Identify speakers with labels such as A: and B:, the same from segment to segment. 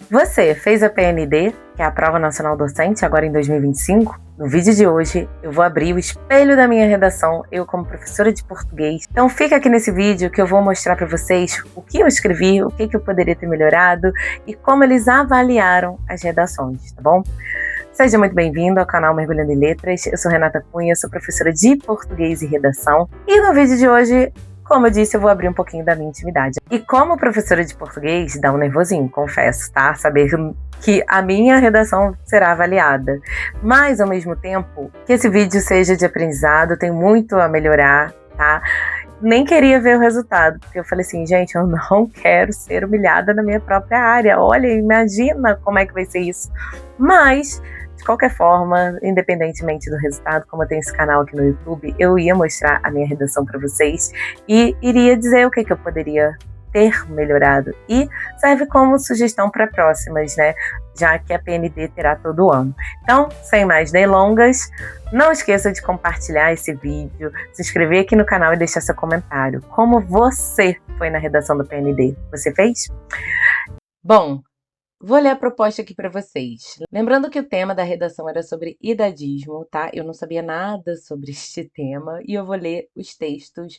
A: Você fez a PND, que é a Prova Nacional Docente, agora em 2025? No vídeo de hoje, eu vou abrir o espelho da minha redação, eu como professora de português. Então fica aqui nesse vídeo que eu vou mostrar para vocês o que eu escrevi, o que eu poderia ter melhorado e como eles avaliaram as redações, tá bom? Seja muito bem-vindo ao canal Mergulhando em Letras. Eu sou Renata Cunha, sou professora de português e redação. E no vídeo de hoje, como eu disse, eu vou abrir um pouquinho da minha intimidade. E como professora de português, dá um nervosinho, confesso, tá? Saber que a minha redação será avaliada. Mas, ao mesmo tempo, que esse vídeo seja de aprendizado, tem muito a melhorar, tá? Nem queria ver o resultado, porque eu falei assim, gente, eu não quero ser humilhada na minha própria área. Olha, imagina como é que vai ser isso. Mas, de qualquer forma, independentemente do resultado, como eu tenho esse canal aqui no YouTube, eu ia mostrar a minha redação para vocês e iria dizer o que eu poderia ter melhorado. E serve como sugestão para próximas, né? Já que a PND terá todo ano. Então, sem mais delongas, não esqueça de compartilhar esse vídeo, se inscrever aqui no canal e deixar seu comentário. Como você foi na redação do PND? Você fez? Bom, vou ler a proposta aqui para vocês. Lembrando que o tema da redação era sobre idadismo, tá? Eu não sabia nada sobre este tema e eu vou ler os textos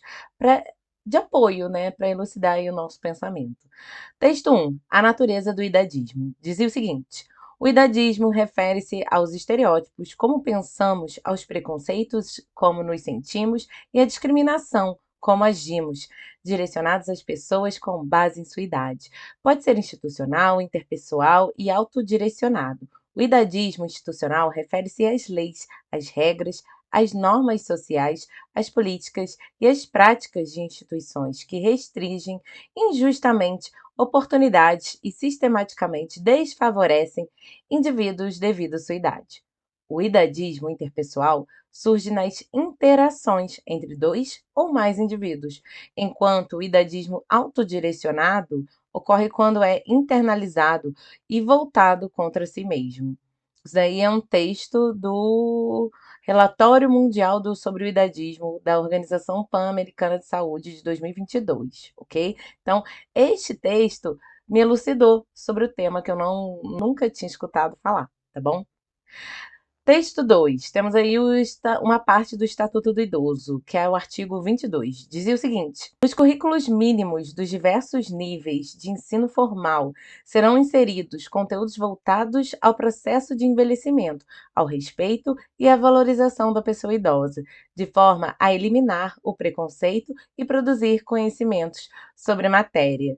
A: de apoio, né? Para elucidar aí o nosso pensamento. Texto 1. A natureza do idadismo. Dizia o seguinte: o idadismo refere-se aos estereótipos, como pensamos, aos preconceitos, como nos sentimos, e à discriminação, como agimos, direcionados às pessoas com base em sua idade. Pode ser institucional, interpessoal e autodirecionado. O idadismo institucional refere-se às leis, às regras, às normas sociais, às políticas e às práticas de instituições que restringem injustamente oportunidades e sistematicamente desfavorecem indivíduos devido à sua idade. O idadismo interpessoal surge nas interações entre dois ou mais indivíduos, enquanto o idadismo autodirecionado ocorre quando é internalizado e voltado contra si mesmo. Isso daí é um texto do Relatório Mundial sobre o Idadismo da Organização Pan-Americana de Saúde de 2022, ok? Então, este texto me elucidou sobre o tema que eu nunca tinha escutado falar, tá bom? Texto 2. Temos aí uma parte do Estatuto do Idoso, que é o artigo 22. Dizia o seguinte: nos currículos mínimos dos diversos níveis de ensino formal serão inseridos conteúdos voltados ao processo de envelhecimento, ao respeito e à valorização da pessoa idosa, de forma a eliminar o preconceito e produzir conhecimentos sobre a matéria.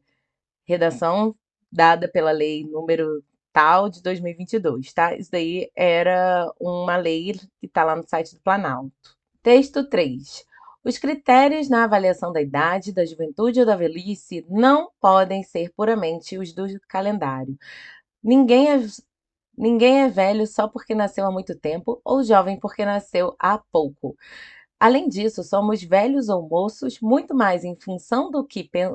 A: Redação dada pela lei número tal de 2022, tá? Isso daí era uma lei que está lá no site do Planalto. Texto 3. Os critérios na avaliação da idade, da juventude ou da velhice não podem ser puramente os do calendário. Ninguém é velho só porque nasceu há muito tempo ou jovem porque nasceu há pouco. Além disso, somos velhos ou moços muito mais em função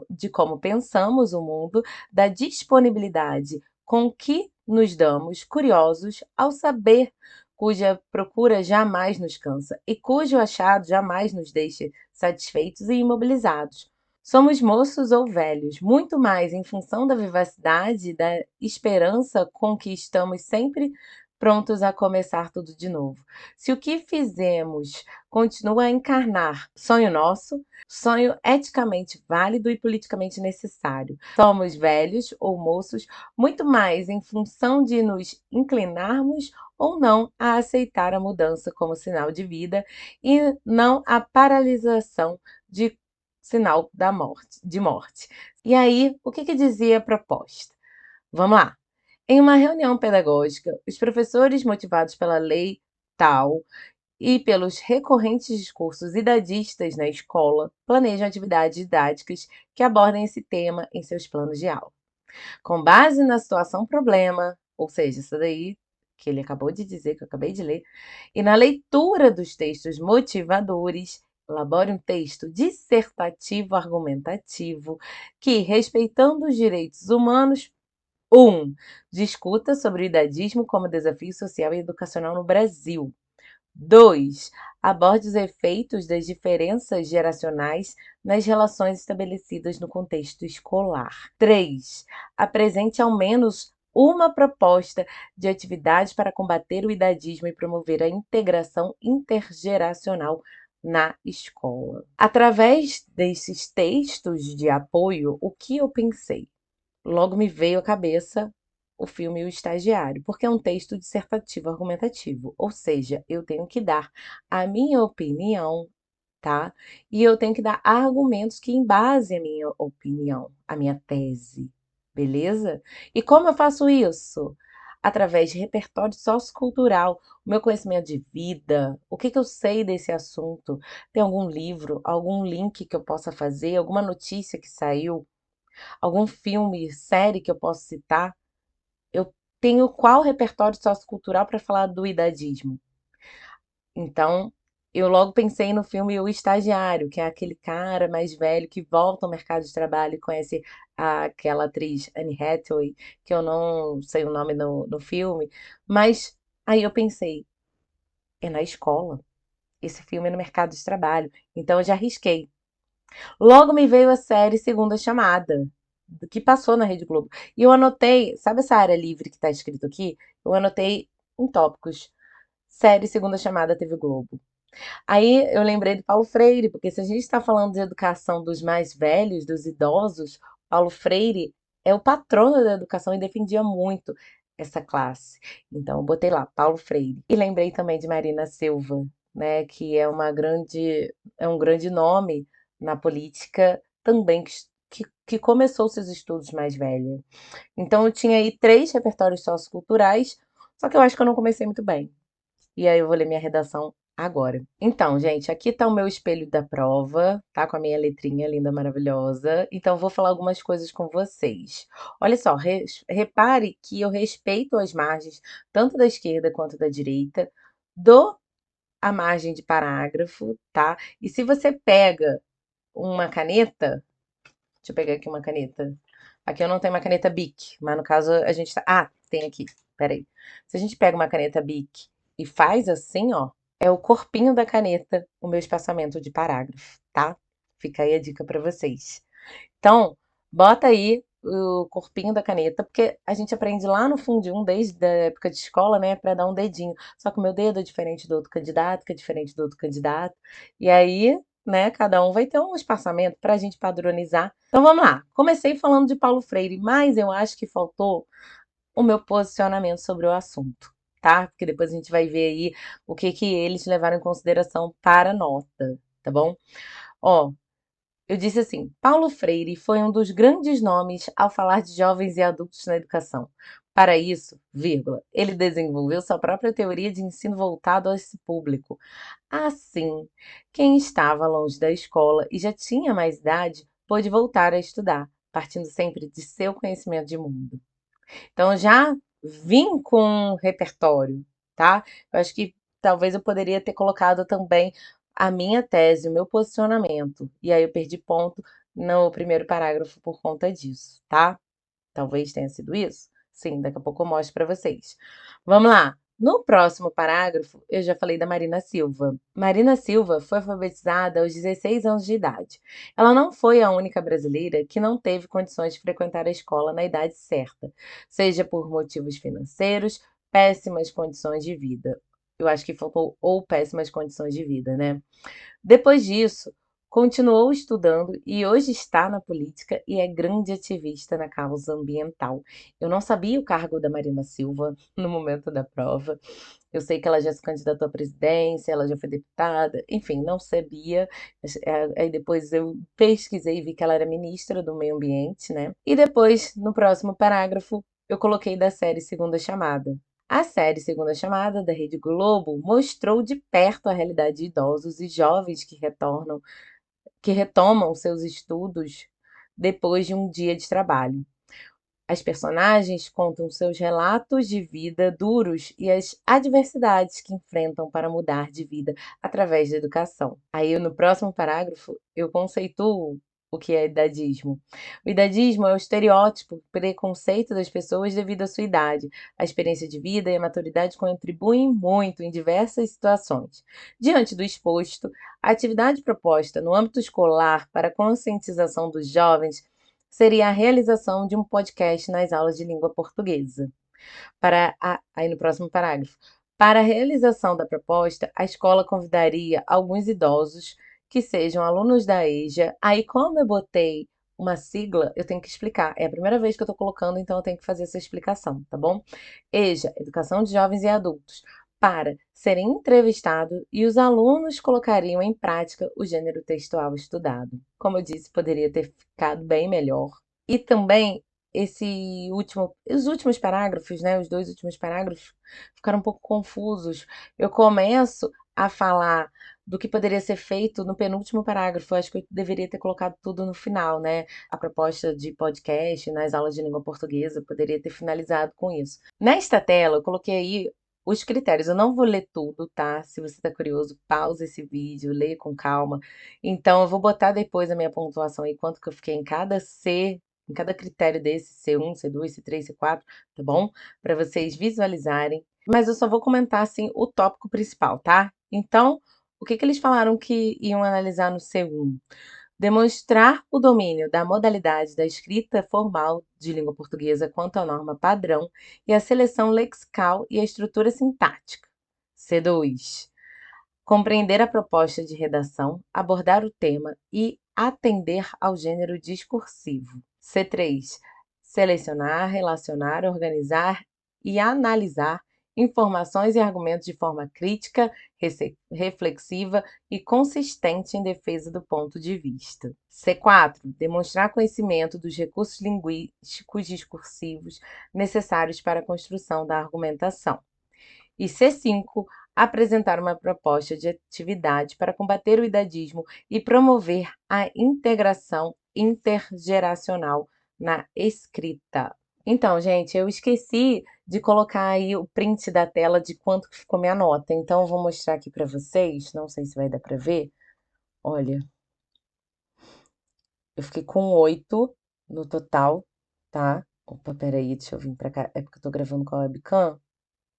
A: de como pensamos o mundo, da disponibilidade com que nos damos curiosos ao saber, cuja procura jamais nos cansa e cujo achado jamais nos deixa satisfeitos e imobilizados. Somos moços ou velhos, muito mais em função da vivacidade e da esperança com que estamos sempre prontos a começar tudo de novo. Se o que fizemos continua a encarnar sonho nosso, sonho eticamente válido e politicamente necessário. Somos velhos ou moços muito mais em função de nos inclinarmos ou não a aceitar a mudança como sinal de vida e não a paralisação de sinal de morte. E aí, o que dizia a proposta? Vamos lá. Em uma reunião pedagógica, os professores, motivados pela lei tal e pelos recorrentes discursos idadistas na escola, planejam atividades didáticas que abordem esse tema em seus planos de aula. Com base na situação problema, ou seja, isso daí que ele acabou de dizer, que eu acabei de ler, e na leitura dos textos motivadores, elabore um texto dissertativo argumentativo que, respeitando os direitos humanos, 1. Discuta sobre o idadismo como desafio social e educacional no Brasil. 2. Aborde os efeitos das diferenças geracionais nas relações estabelecidas no contexto escolar. 3. Apresente ao menos uma proposta de atividades para combater o idadismo e promover a integração intergeracional na escola. Através desses textos de apoio, o que eu pensei? Logo me veio à cabeça o filme O Estagiário, porque é um texto dissertativo argumentativo, ou seja, eu tenho que dar a minha opinião, tá? E eu tenho que dar argumentos que embasem a minha opinião, a minha tese, beleza? E como eu faço isso? Através de repertório sociocultural, o meu conhecimento de vida, o que eu sei desse assunto, tem algum livro, algum link que eu possa fazer, alguma notícia que saiu, algum filme, série que eu possa citar? Eu tenho qual repertório sociocultural para falar do idadismo? Então, eu logo pensei no filme O Estagiário, que é aquele cara mais velho que volta ao mercado de trabalho e conhece aquela atriz Anne Hathaway, que eu não sei o nome no filme, mas aí eu pensei, é na escola. Esse filme é no mercado de trabalho. Então eu já arrisquei. Logo me veio a série Segunda Chamada, que passou na Rede Globo. E eu anotei, sabe essa área livre que está escrito aqui? Eu anotei em tópicos. Série Segunda Chamada TV Globo. Aí eu lembrei do Paulo Freire, porque se a gente está falando de educação dos mais velhos, dos idosos, Paulo Freire é o patrono da educação e defendia muito essa classe. Então eu botei lá, Paulo Freire. E lembrei também de Marina Silva, né, que é um grande nome na política também, que começou seus estudos mais velha. Então eu tinha aí 3 repertórios socioculturais, só que eu acho que eu não comecei muito bem. E aí eu vou ler minha redação agora. Então, gente, aqui tá o meu espelho da prova, tá? Com a minha letrinha linda, maravilhosa. Então, eu vou falar algumas coisas com vocês. Olha só, repare que eu respeito as margens, tanto da esquerda quanto da direita, dou a margem de parágrafo, tá? E se você pega uma caneta, deixa eu pegar aqui uma caneta. Aqui eu não tenho uma caneta Bic, mas no caso a gente tá. Ah, tem aqui. Peraí. Se a gente pega uma caneta Bic e faz assim, ó, é o corpinho da caneta o meu espaçamento de parágrafo, tá? Fica aí a dica pra vocês. Então, bota aí o corpinho da caneta, porque a gente aprende lá no Fundo 1, desde a época de escola, né, pra dar um dedinho. Só que o meu dedo é diferente do outro candidato, que é diferente do outro candidato. E aí, né, cada um vai ter um espaçamento pra gente padronizar. Então vamos lá. Comecei falando de Paulo Freire, mas eu acho que faltou o meu posicionamento sobre o assunto, tá? Porque depois a gente vai ver aí o que que eles levaram em consideração para a nota, tá bom? Ó, eu disse assim: Paulo Freire foi um dos grandes nomes ao falar de jovens e adultos na educação. Para isso, vírgula, ele desenvolveu sua própria teoria de ensino voltado a esse público. Assim, quem estava longe da escola e já tinha mais idade pôde voltar a estudar, partindo sempre de seu conhecimento de mundo. Então já vim com um repertório, tá? Eu acho que talvez eu poderia ter colocado também a minha tese, o meu posicionamento. E aí eu perdi ponto no primeiro parágrafo por conta disso, tá? Talvez tenha sido isso. Sim, daqui a pouco eu mostro para vocês. Vamos lá. No próximo parágrafo, eu já falei da Marina Silva. Marina Silva foi alfabetizada aos 16 anos de idade. Ela não foi a única brasileira que não teve condições de frequentar a escola na idade certa, seja por motivos financeiros, péssimas condições de vida. Eu acho que faltou ou péssimas condições de vida, né? Depois disso, continuou estudando e hoje está na política e é grande ativista na causa ambiental. Eu não sabia o cargo da Marina Silva no momento da prova. Eu sei que ela já se candidatou à presidência, ela já foi deputada, enfim, não sabia. Aí depois eu pesquisei e vi que ela era ministra do Meio Ambiente, né? E depois, no próximo parágrafo, eu coloquei da série Segunda Chamada. A série Segunda Chamada, da Rede Globo, mostrou de perto a realidade de idosos e jovens que retomam seus estudos depois de um dia de trabalho. As personagens contam seus relatos de vida duros e as adversidades que enfrentam para mudar de vida através da educação. Aí, no próximo parágrafo, eu conceituo o que é idadismo. O idadismo é o estereótipo, preconceito das pessoas devido à sua idade. A experiência de vida e a maturidade contribuem muito em diversas situações. Diante do exposto, a atividade proposta no âmbito escolar para a conscientização dos jovens seria a realização de um podcast nas aulas de língua portuguesa. Aí no próximo parágrafo. Para a realização da proposta, a escola convidaria alguns idosos que sejam alunos da EJA. Aí, como eu botei uma sigla, eu tenho que explicar. É a primeira vez que eu estou colocando, então eu tenho que fazer essa explicação, tá bom? EJA, Educação de Jovens e Adultos, para serem entrevistados e os alunos colocariam em prática o gênero textual estudado. Como eu disse, poderia ter ficado bem melhor. E também os últimos parágrafos, né, os dois últimos parágrafos ficaram um pouco confusos. Eu começo a falar do que poderia ser feito no penúltimo parágrafo. Eu acho que eu deveria ter colocado tudo no final, né? A proposta de podcast nas aulas de língua portuguesa, eu poderia ter finalizado com isso. Nesta tela, eu coloquei aí os critérios. Eu não vou ler tudo, tá? Se você está curioso, pausa esse vídeo, leia com calma. Então, eu vou botar depois a minha pontuação aí, quanto que eu fiquei em cada critério desse, C1, C2, C3, C4, tá bom? Para vocês visualizarem. Mas eu só vou comentar, assim, o tópico principal, tá? Então, o que eles falaram que iam analisar no C1? Demonstrar o domínio da modalidade da escrita formal de língua portuguesa quanto à norma padrão e a seleção lexical e a estrutura sintática. C2. Compreender a proposta de redação, abordar o tema e atender ao gênero discursivo. C3. Selecionar, relacionar, organizar e analisar informações e argumentos de forma crítica, reflexiva e consistente em defesa do ponto de vista. C4. Demonstrar conhecimento dos recursos linguísticos discursivos necessários para a construção da argumentação. E C5. Apresentar uma proposta de atividade para combater o idadismo e promover a integração intergeracional na escrita. Então, gente, eu esqueci de colocar aí o print da tela de quanto que ficou minha nota. Então, eu vou mostrar aqui para vocês. Não sei se vai dar para ver. Olha, eu fiquei com 8 no total, tá? Opa, peraí, deixa eu vir para cá. É porque eu tô gravando com a webcam.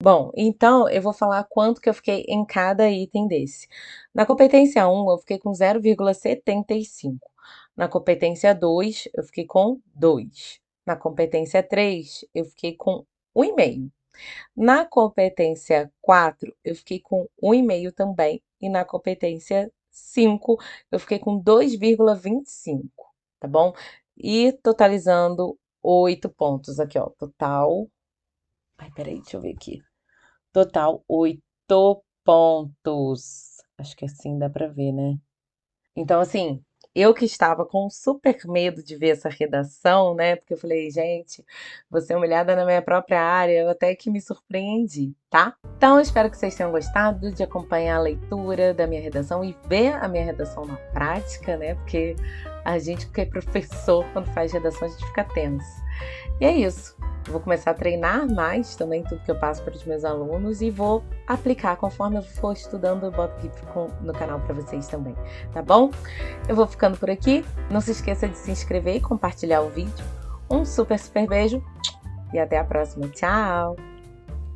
A: Bom, então eu vou falar quanto que eu fiquei em cada item desse. Na competência 1, eu fiquei com 0,75. Na competência 2, eu fiquei com 2. Na competência 3, eu fiquei com 1,5. Na competência 4, eu fiquei com 1,5 também. E na competência 5, eu fiquei com 2,25, tá bom? E totalizando 8 pontos aqui, ó. Total. Ai, peraí, deixa eu ver aqui. Total 8 pontos. Acho que assim dá pra ver, né? Então, assim, eu que estava com super medo de ver essa redação, né? Porque eu falei, gente, vou ser humilhada na minha própria área, eu até que me surpreendi, tá? Então, eu espero que vocês tenham gostado de acompanhar a leitura da minha redação e ver a minha redação na prática, né? Porque a gente, que é professor, quando faz redação, a gente fica tenso. E é isso. Eu vou começar a treinar mais também tudo que eu passo para os meus alunos e vou aplicar conforme eu for estudando, eu boto GIF no canal para vocês também, tá bom? Eu vou ficando por aqui. Não se esqueça de se inscrever e compartilhar o vídeo. Um super beijo e até a próxima. Tchau!